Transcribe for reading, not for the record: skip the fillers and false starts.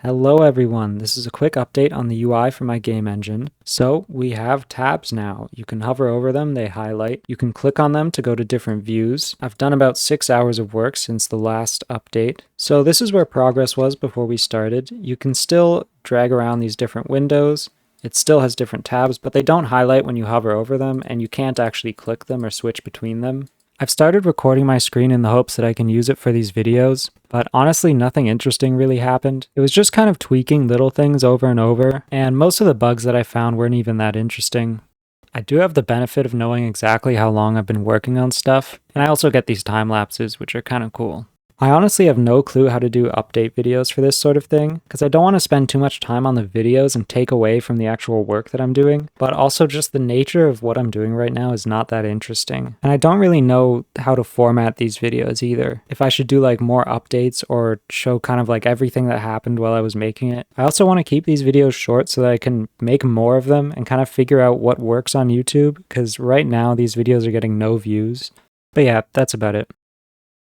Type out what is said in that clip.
Hello everyone, this is a quick update on the UI for my game engine. So we have tabs now. You can hover over them, they highlight. You can click on them to go to different views. I've done about 6 hours of work since the last update. So this is where progress was before we started. You can still drag around these different windows. It still has different tabs, but they don't highlight when you hover over them, and you can't actually click them or switch between them. I've started recording my screen in the hopes that I can use it for these videos, but honestly nothing interesting really happened. It was just kind of tweaking little things over and over, and most of the bugs that I found weren't even that interesting. I do have the benefit of knowing exactly how long I've been working on stuff, and I also get these time lapses, which are kind of cool. I honestly have no clue how to do update videos for this sort of thing, because I don't want to spend too much time on the videos and take away from the actual work that I'm doing, but also just the nature of what I'm doing right now is not that interesting. And I don't really know how to format these videos either. If I should do like more updates or show kind of like everything that happened while I was making it. I also want to keep these videos short so that I can make more of them and kind of figure out what works on YouTube, because right now these videos are getting no views. But yeah, that's about it.